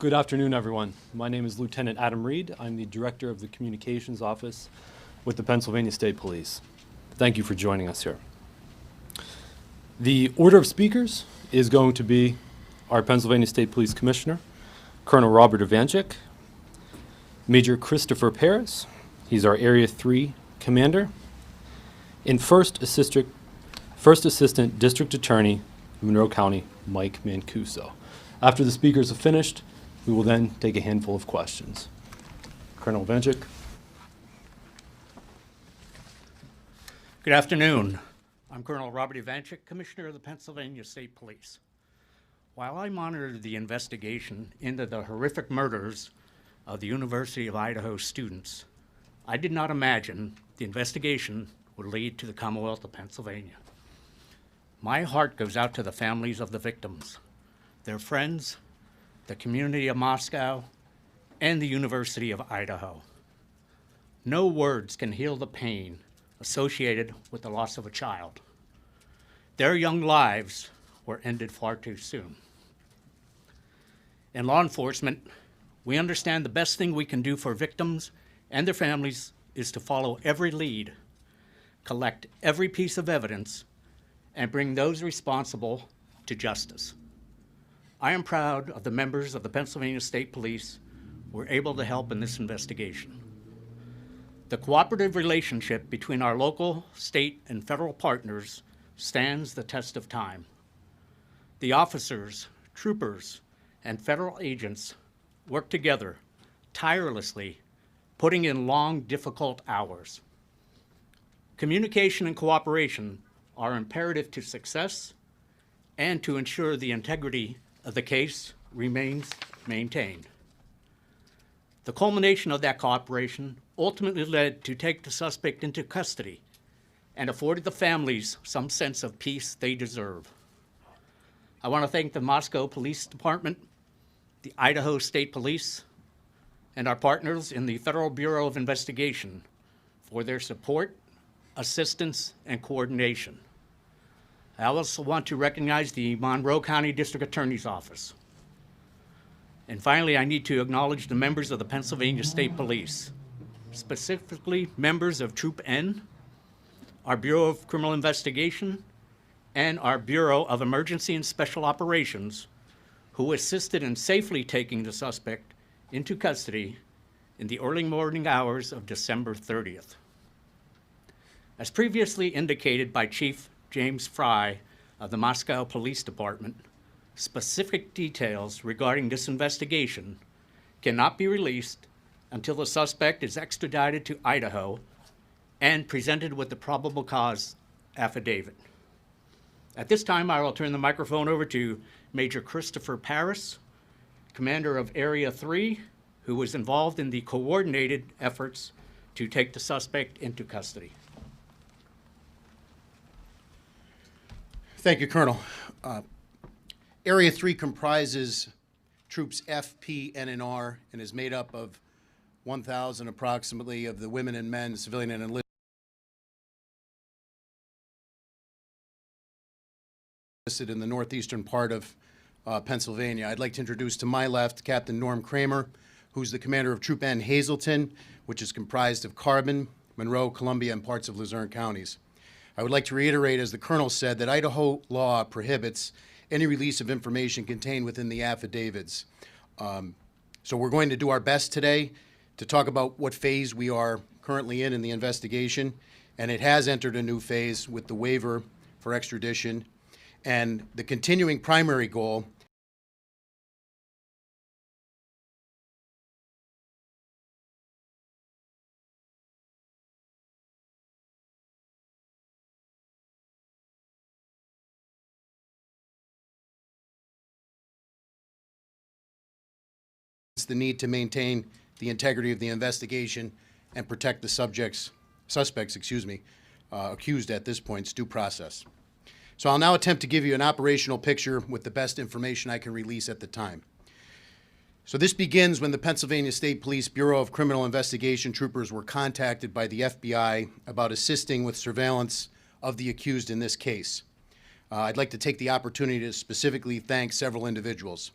Good afternoon, everyone. My name is Lieutenant Adam Reed. I'm the Director of the Communications Office with the Pennsylvania State Police. Thank you for joining us here. The order of speakers is going to be our Pennsylvania State Police Commissioner, Colonel Robert Ivanchik, Major Christopher Paris, he's our Area 3 Commander, and First Assistant District Attorney, Monroe County, Mike Mancuso. After the speakers have finished, we will then take a handful of questions. Colonel Ivanchik. Good afternoon. I'm Colonel Robert Ivanchik, Commissioner of the Pennsylvania State Police. While I monitored the investigation into the horrific murders of the University of Idaho students, I did not imagine the investigation would lead to the Commonwealth of Pennsylvania. My heart goes out to the families of the victims, their friends, the community of Moscow, and the University of Idaho. No words can heal the pain associated with the loss of a child. Their young lives were ended far too soon. In law enforcement, we understand the best thing we can do for victims and their families is to follow every lead, collect every piece of evidence, and bring those responsible to justice. I am proud of the members of the Pennsylvania State Police who were able to help in this investigation. The cooperative relationship between our local, state, and federal partners stands the test of time. The officers, troopers, and federal agents work together tirelessly, putting in long, difficult hours. Communication and cooperation are imperative to success and to ensure the integrity of the case remains maintained. The culmination of that cooperation ultimately led to take the suspect into custody and afforded the families some sense of peace they deserve. I want to thank the Moscow Police Department, the Idaho State Police, and our partners in the Federal Bureau of Investigation for their support, assistance, and coordination. I also want to recognize the Monroe County District Attorney's Office. And finally, I need to acknowledge the members of the Pennsylvania State Police, specifically members of Troop N, our Bureau of Criminal Investigation, and our Bureau of Emergency and Special Operations, who assisted in safely taking the suspect into custody in the early morning hours of December 30th. As previously indicated by Chief James Fry of the Moscow Police Department, specific details regarding this investigation cannot be released until the suspect is extradited to Idaho and presented with the probable cause affidavit. At this time, I will turn the microphone over to Major Christopher Paris, Commander of Area 3, who was involved in the coordinated efforts to take the suspect into custody. Thank you, Colonel. Area 3 comprises Troops F, P, N, and R, and is made up of 1,000 approximately of the women and men, civilian and enlisted in the northeastern part of Pennsylvania. I'd like to introduce to my left Captain Norm Kramer, who's the commander of Troop N Hazleton, which is comprised of Carbon, Monroe, Columbia, and parts of Luzerne counties. I would like to reiterate, as the Colonel said, that Idaho law prohibits any release of information contained within the affidavits. So we're going to do our best today to talk about what phase we are currently in the investigation, and it has entered a new phase with the waiver for extradition, and the continuing primary goal the need to maintain the integrity of the investigation and protect the suspects, accused at this point's due process. So I'll now attempt to give you an operational picture with the best information I can release at the time. So this begins when the Pennsylvania State Police Bureau of Criminal Investigation troopers were contacted by the FBI about assisting with surveillance of the accused in this case. I'd like to take the opportunity to specifically thank several individuals.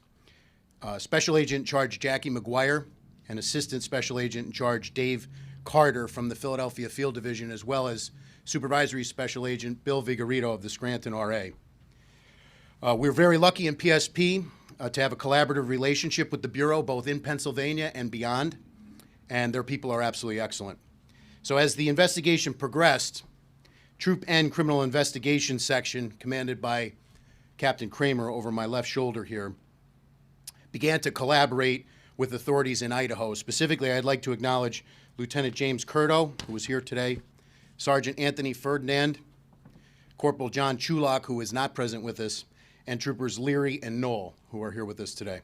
Special Agent in Charge Jackie McGuire and Assistant Special Agent in Charge Dave Carter from the Philadelphia Field Division, as well as Supervisory Special Agent Bill Vigorito of the Scranton RA. We're very lucky in PSP to have a collaborative relationship with the Bureau, both in Pennsylvania and beyond, and their people are absolutely excellent. So as the investigation progressed, Troop N Criminal Investigation Section, commanded by Captain Kramer over my left shoulder here, began to collaborate with authorities in Idaho. Specifically, I'd like to acknowledge Lieutenant James Curto, who was here today, Sergeant Anthony Ferdinand, Corporal John Chulak, who is not present with us, and Troopers Leary and Knoll, who are here with us today.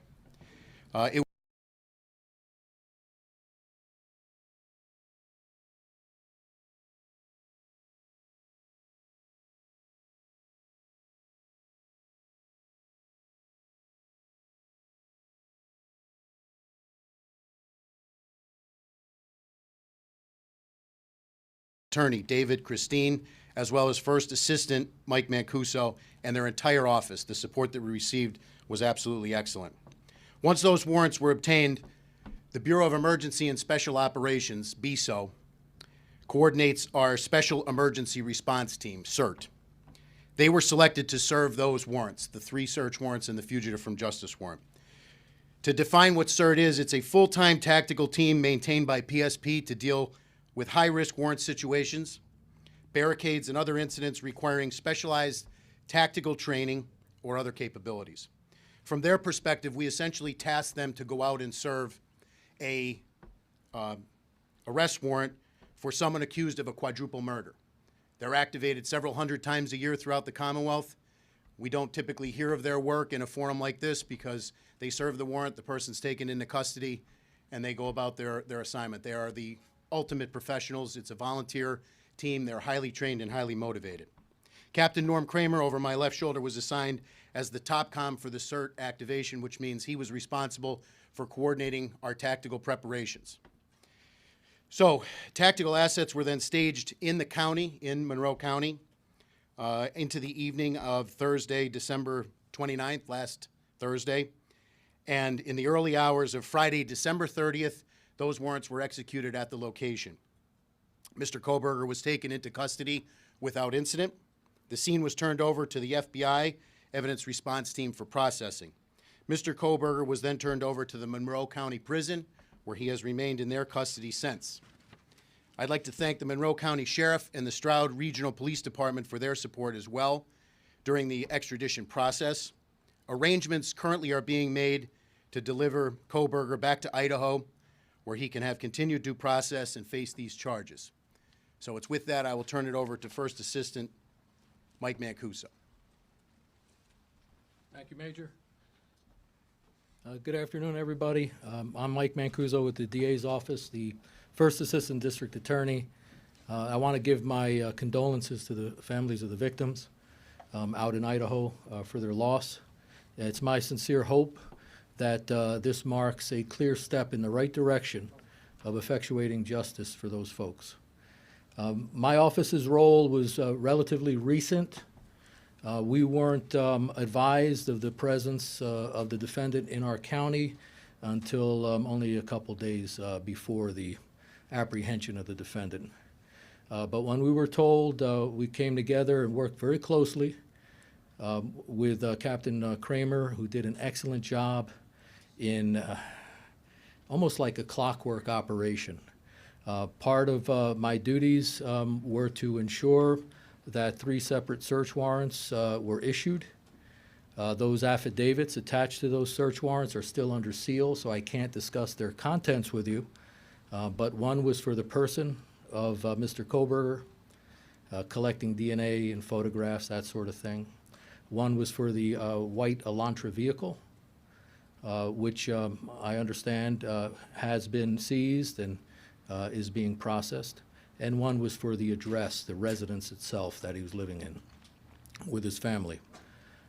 Attorney David Christine, as well as First Assistant Mike Mancuso and their entire office. The support that we received was absolutely excellent. Once those warrants were obtained, the Bureau of Emergency and Special Operations, BESO, coordinates our Special Emergency Response Team, CERT. They were selected to serve those warrants, the 3 search warrants and the fugitive from justice warrant. To define what CERT is, it's a full-time tactical team maintained by PSP to deal with high-risk warrant situations, barricades, and other incidents requiring specialized tactical training or other capabilities. From their perspective, we essentially task them to go out and serve a arrest warrant for someone accused of a quadruple murder. They're activated several hundred times a year throughout the Commonwealth. We don't typically hear of their work in a forum like this because they serve the warrant, the person's taken into custody, and they go about their assignment. They are the ultimate professionals. It's a volunteer team. They're highly trained and highly motivated. Captain Norm Kramer, over my left shoulder, was assigned as the top comm for the CERT activation, which means he was responsible for coordinating our tactical preparations. So, tactical assets were then staged in the county, in Monroe County, into the evening of Thursday, December 29th, last Thursday. And in the early hours of Friday, December 30th, those warrants were executed at the location. Mr. Koberger was taken into custody without incident. The scene was turned over to the FBI Evidence Response Team for processing. Mr. Koberger was then turned over to the Monroe County Prison, where he has remained in their custody since. I'd like to thank the Monroe County Sheriff and the Stroud Regional Police Department for their support as well during the extradition process. Arrangements currently are being made to deliver Koberger back to Idaho, where he can have continued due process and face these charges. So it's with that I will turn it over to First Assistant Mike Mancuso. Thank you, Major. Good afternoon, everybody. I'm Mike Mancuso with the DA's office, the First Assistant District Attorney. I want to give my condolences to the families of the victims out in Idaho for their loss. It's my sincere hope that this marks a clear step in the right direction of effectuating justice for those folks. My office's role was relatively recent. We weren't advised of the presence of the defendant in our county until only a couple days before the apprehension of the defendant. But when we were told, we came together and worked very closely with Captain Kramer, who did an excellent job in almost like a clockwork operation. Part of my duties were to ensure that 3 separate search warrants were issued. Those affidavits attached to those search warrants are still under seal, so I can't discuss their contents with you. But one was for the person of Mr. Koberger, collecting DNA and photographs, that sort of thing. One was for the white Elantra vehicle, which I understand has been seized and is being processed. And one was for the address, the residence itself that he was living in with his family.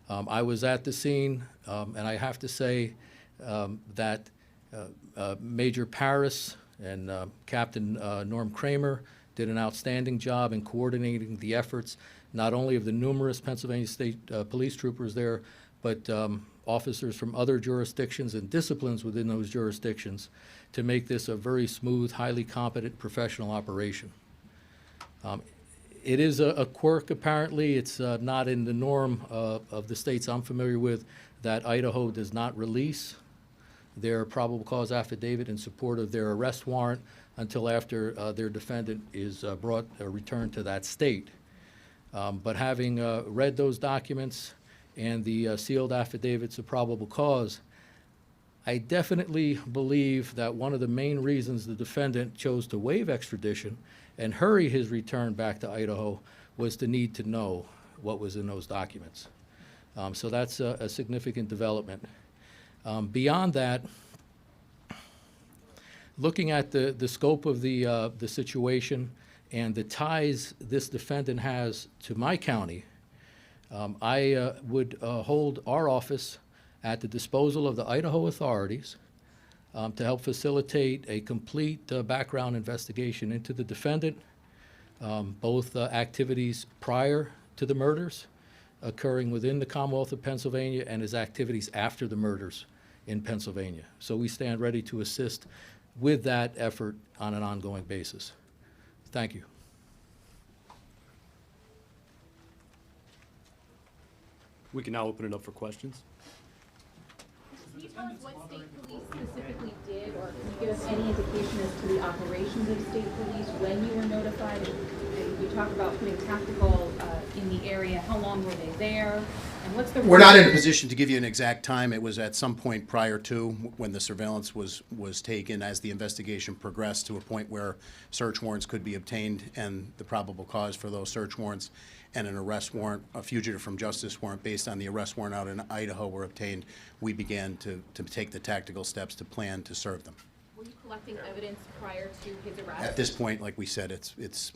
I was at the scene, and I have to say that Major Paris and Captain Norm Kramer did an outstanding job in coordinating the efforts, not only of the numerous Pennsylvania State police troopers there, but officers from other jurisdictions and disciplines within those jurisdictions to make this a very smooth, highly competent professional operation. It is a quirk, apparently. It's not in the norm of the states I'm familiar with that Idaho does not release their probable cause affidavit in support of their arrest warrant until after their defendant is brought or returned to that state. But having read those documents and the sealed affidavits of probable cause, I definitely believe that one of the main reasons the defendant chose to waive extradition and hurry his return back to Idaho was the need to know what was in those documents. So that's a significant development. Beyond that, looking at the scope of the situation and the ties this defendant has to my county, I would hold our office at the disposal of the Idaho authorities to help facilitate a complete background investigation into the defendant, both activities prior to the murders occurring within the Commonwealth of Pennsylvania and his activities after the murders in Pennsylvania. So we stand ready to assist with that effort on an ongoing basis. Thank you. We can now open it up for questions. Can you tell us what state police specifically did, or can you give us any indication as to the operations of state police when you were notified? You talk about putting tactical in the area. How long were they there? And what's the... We're not in a position to give you an exact time. It was at some point prior to when the surveillance was taken as the investigation progressed to a point where search warrants could be obtained and the probable cause for those search warrants and an arrest warrant, a fugitive from justice warrant based on the arrest warrant out in Idaho were obtained. We began to take the tactical steps to plan to serve them. Were you collecting evidence prior to his arrest? At this point, like we said, it's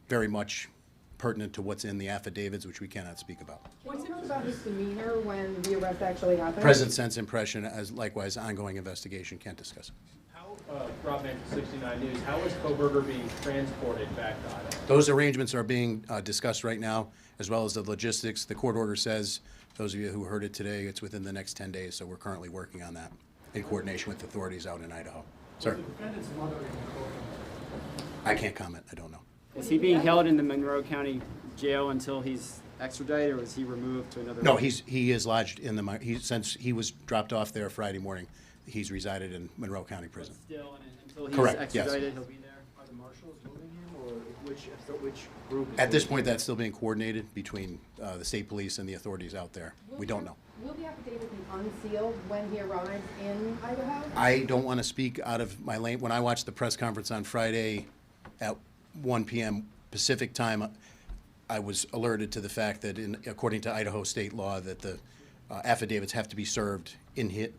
very much pertinent to what's in the affidavits, which we cannot speak about. What's it about his demeanor when the arrest actually happened? Present sense impression, as likewise ongoing investigation, can't discuss. How, Rob Mann from 69 News, how is Koberger being transported back to Idaho? Those arrangements are being discussed right now, as well as the logistics. The court order says, those of you who heard it today, it's within the next 10 days, so we're currently working on that in coordination with authorities out in Idaho. Sir? The defendant's mother in the courtroom. I can't comment. I don't know. Is he being held in the Monroe County Jail until he's extradited, or was he removed to another? No, he is lodged in the, since he was dropped off there Friday morning, he's resided in Monroe County Prison. Still, and until he's Correct, yes. extradited, he'll be there. Are the marshals moving him, or which group? Is At this moving point, that's still being coordinated between the state police and the authorities out there. We don't know. Will the affidavit be unsealed when he arrives in Idaho? I don't want to speak out of my lane. When I watched the press conference on Friday at 1 p.m. Pacific time, I was alerted to the fact that according to Idaho state law that the affidavits have to be served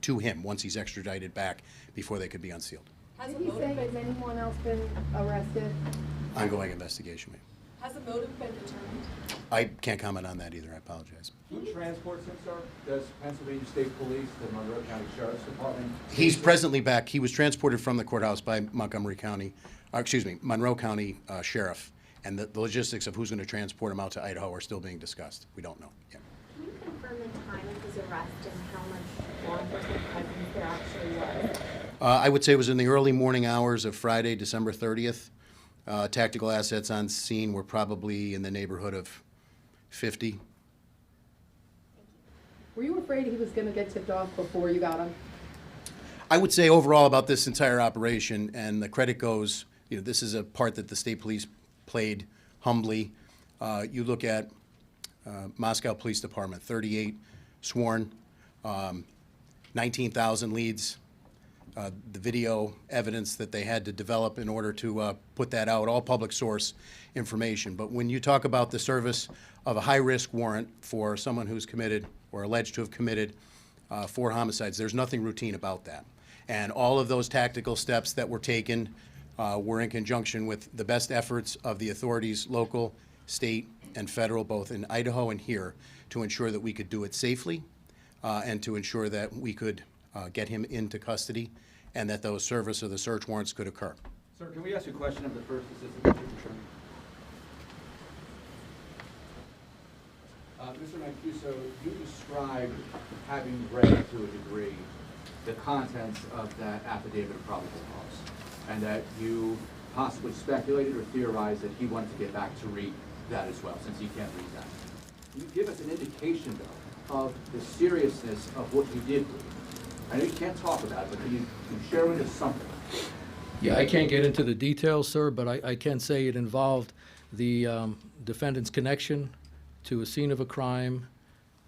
to him once he's extradited back before they could be unsealed. Did he say, has anyone else been arrested? Ongoing investigation, ma'am. Has a motive been determined? I can't comment on that either. I apologize. Who transports him, sir? Does Pennsylvania State Police, the Monroe County Sheriff's Department? He's presently back. He was transported from the courthouse by Monroe County Sheriff. And the logistics of who's going to transport him out to Idaho are still being discussed. We don't know yet. Can you confirm the time of his arrest and how much law enforcement presence there actually was? I would say it was in the early morning hours of Friday, December 30th. Tactical assets on scene were probably in the neighborhood of 50. Were you afraid he was going to get tipped off before you got him? I would say overall about this entire operation, and the credit goes, this is a part that the state police played humbly. You look at Moscow Police Department, 38 sworn, 19,000 leads, the video evidence that they had to develop in order to put that out, all public source information. But when you talk about the service of a high-risk warrant for someone who's committed or alleged to have committed 4 homicides, there's nothing routine about that. And all of those tactical steps that were taken were in conjunction with the best efforts of the authorities, local, state, and federal, both in Idaho and here, to ensure that we could do it safely and to ensure that we could get him into custody and that those service of the search warrants could occur. Sir, can we ask you a question of the first assistant district attorney? Mr. Mancuso, you described having read to a degree the contents of that affidavit of probable cause, and that you possibly speculated or theorized that he wanted to get back to read that as well, since he can't read that. Can you give us an indication, though, of the seriousness of what you did read? I know you can't talk about it, but can you share with us something? Yeah, I can't get into the details, sir, but I can say it involved the defendant's connection to a scene of a crime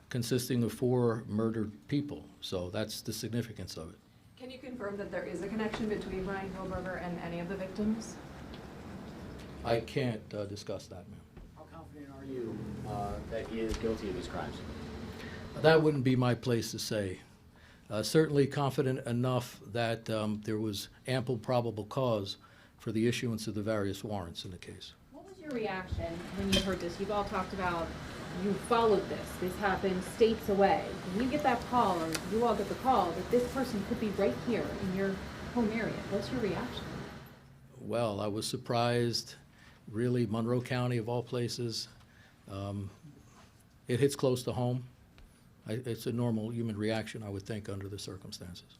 consisting of 4 murdered people. So that's the significance of it. Can you confirm that there is a connection between Brian Kohlberger and any of the victims? I can't discuss that, ma'am. How confident are you that he is guilty of these crimes? That wouldn't be my place to say. Certainly confident enough that there was ample probable cause for the issuance of the various warrants in the case. What was your reaction when you heard this? You've all talked about, you followed this. This happened states away. When you get that call, or you all get the call, that this person could be right here in your home area, what's your reaction? Well, I was surprised, really, Monroe County of all places. It hits close to home. It's a normal human reaction, I would think, under the circumstances.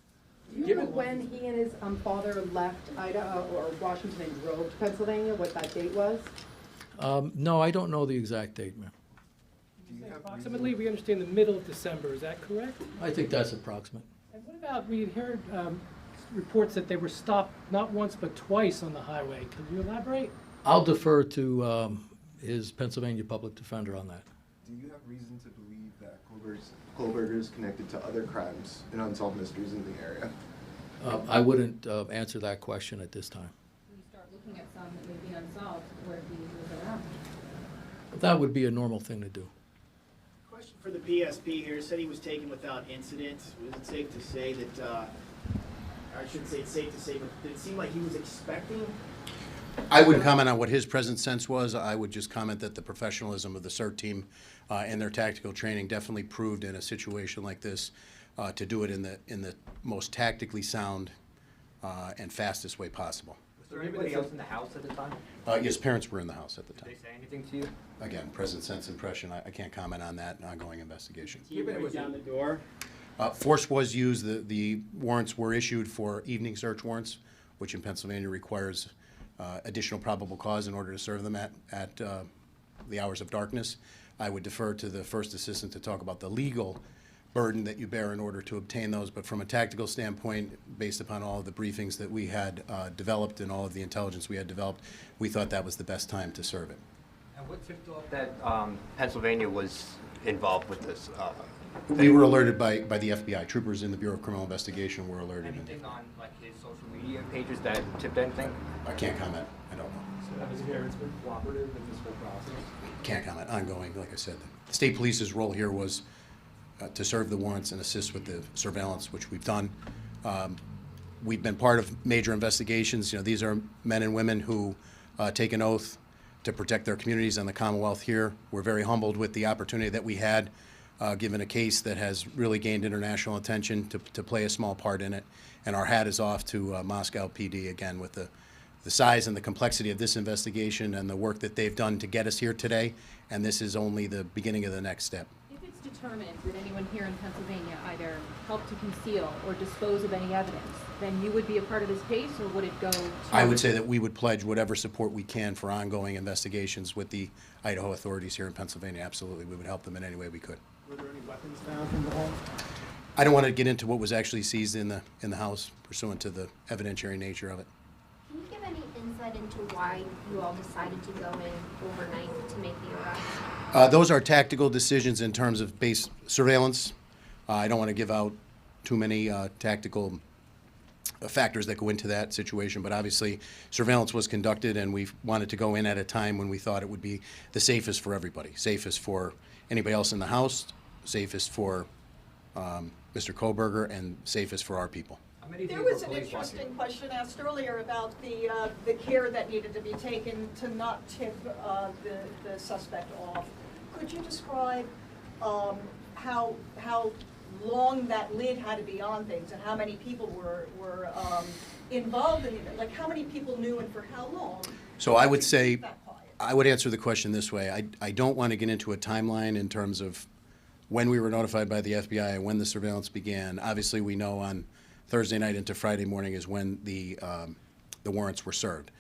Do you know when he and his father left Idaho or Washington and drove to Pennsylvania, what that date was? No, I don't know the exact date, ma'am. Approximately, we understand the middle of December, is that correct? I think that's approximate. And what about, we had heard reports that they were stopped not once but twice on the highway. Can you elaborate? I'll defer to his Pennsylvania public defender on that. Do you have reason to believe that Kohlberger is connected to other crimes and unsolved mysteries in the area? I wouldn't answer that question at this time. You start looking at some that may be unsolved where he was around. That would be a normal thing to do. Question for the PSP here. Said he was taken without incident. Was it safe to say that, I shouldn't say it's safe to say, but did it seem like he was expecting? I wouldn't comment on what his present sense was. I would just comment that the professionalism of the CERT team and their tactical training definitely proved in a situation like this to do it in the most tactically sound and fastest way possible. Was there anybody else in the house at the time? Yes, parents were in the house at the time. Did they say anything to you? Again, present sense impression, I can't comment on that, ongoing investigation. He break down the door? Force was used. The warrants were issued for evening search warrants, which in Pennsylvania requires additional probable cause in order to serve them at the hours of darkness. I would defer to the first assistant to talk about the legal burden that you bear in order to obtain those, but from a tactical standpoint, based upon all of the briefings that we had developed and all of the intelligence we had developed, we thought that was the best time to serve it. And what tipped off that Pennsylvania was involved with this? We were alerted by the FBI. Troopers in the Bureau of Criminal Investigation were alerted. Anything on like his social media pages that tipped anything? I can't comment. I don't know. So have his parents been cooperative in this whole process? Can't comment. Ongoing, like I said. The state police's role here was to serve the warrants and assist with the surveillance, which we've done. We've been part of major investigations. You know, these are men and women who take an oath to protect their communities and the Commonwealth here. We're very humbled with the opportunity that we had, given a case that has really gained international attention, to play a small part in it. And our hat is off to Moscow PD, again, with the size and the complexity of this investigation and the work that they've done to get us here today. And this is only the beginning of the next step. If it's determined that anyone here in Pennsylvania either helped to conceal or dispose of any evidence, then you would be a part of this case, or would it go to... I would say that we would pledge whatever support we can for ongoing investigations with the Idaho authorities here in Pennsylvania. Absolutely, we would help them in any way we could. Were there any weapons found in the home? I don't want to get into what was actually seized in the house pursuant to the evidentiary nature of it. Can you give any insight into why you all decided to go in overnight to make the arrest? Those are tactical decisions in terms of base surveillance. I don't want to give out too many tactical factors that go into that situation, but obviously surveillance was conducted, and we wanted to go in at a time when we thought it would be the safest for everybody, safest for anybody else in the house, safest for Mr. Kohlberger, and safest for our people. There was an interesting question asked earlier about the care that needed to be taken to not tip the suspect off. Could you describe how long that lid had to be on things and how many people were involved in it? Like how many people knew and for how long? So I would say, That quiet. I would answer the question this way. I don't want to get into a timeline in terms of when we were notified by the FBI and when the surveillance began. Obviously, we know on Thursday night into Friday morning is when the warrants were served.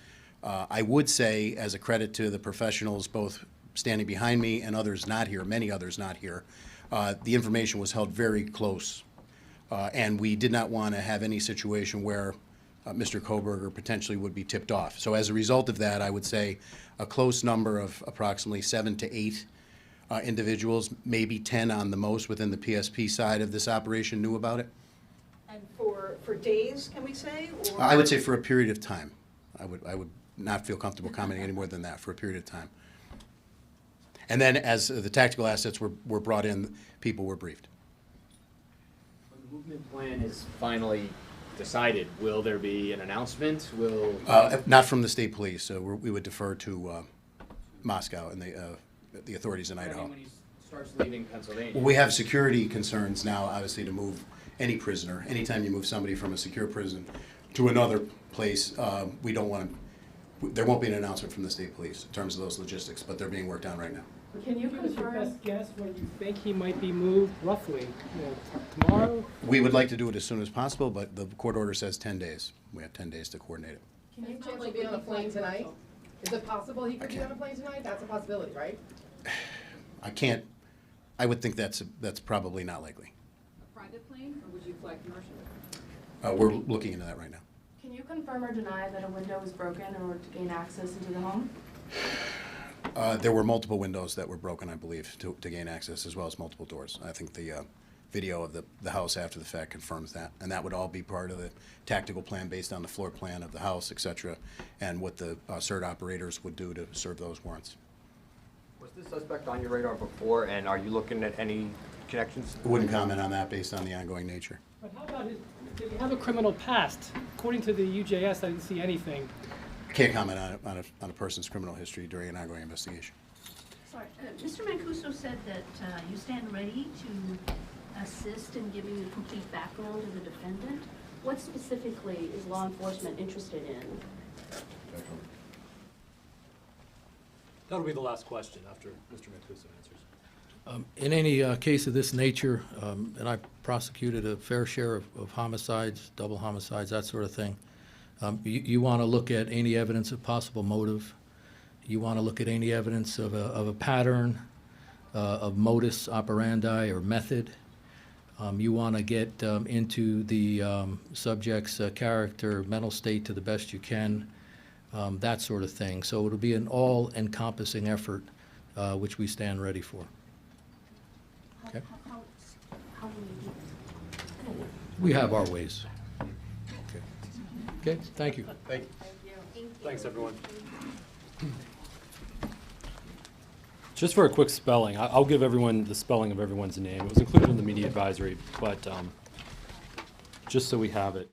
I would say, as a credit to the professionals both standing behind me and others not here, many others not here, the information was held very close. And we did not want to have any situation where Mr. Koberger potentially would be tipped off. So as a result of that, I would say a close number of approximately 7 to 8 individuals, maybe 10 on the most within the PSP side of this operation knew about it. And for days, can we say? Or? I would say for a period of time. I would not feel comfortable commenting any more than that, for a period of time. And then as the tactical assets were brought in, people were briefed. When the movement plan is finally decided, will there be an announcement? Will Not from the state police, so we would defer to Moscow and the authorities in Idaho. when he starts leaving Pennsylvania? Well, we have security concerns now, obviously, to move any prisoner. Anytime you move somebody from a secure prison to another place, we don't want to, there won't be an announcement from the state police in terms of those logistics, but they're being worked on right now. Can you give us your best guess when you think he might be moved, roughly? Tomorrow? We would like to do it as soon as possible, but the court order says 10 days. We have 10 days to coordinate it. Can you potentially be on a plane tonight? Is it possible he could be on a plane tonight? That's a possibility, right? I can't, I would think that's probably not likely. A private plane, or would you fly commercial? We're looking into that right now. Can you confirm or deny that a window was broken in order to gain access into the home? There were multiple windows that were broken, I believe, to gain access, as well as multiple doors. I think the video of the house after the fact confirms that. And that would all be part of the tactical plan based on the floor plan of the house, et cetera, and what the CERT operators would do to serve those warrants. Was this suspect on your radar before, and are you looking at any connections? I wouldn't comment on that based on the ongoing nature. But how about his, did he have a criminal past? According to the UJS, I didn't see anything. I can't comment on a person's criminal history during an ongoing investigation. Sorry, Mr. Mancuso said that you stand ready to assist in giving a complete background of the defendant. What specifically is law enforcement interested in? That'll be the last question after Mr. Mancuso answers. In any case of this nature, and I prosecuted a fair share of homicides, double homicides, that sort of thing, you want to look at any evidence of possible motive. You want to look at any evidence of a pattern, of modus operandi or method. You want to get into the subject's character, mental state to the best you can, that sort of thing. So it'll be an all-encompassing effort, which we stand ready for. Okay. How will you do it? We have our ways. Okay, thank you. Thank you. Thanks, everyone. Just for a quick spelling, I'll give everyone the spelling of everyone's name. It was included in the media advisory, but just so we have it.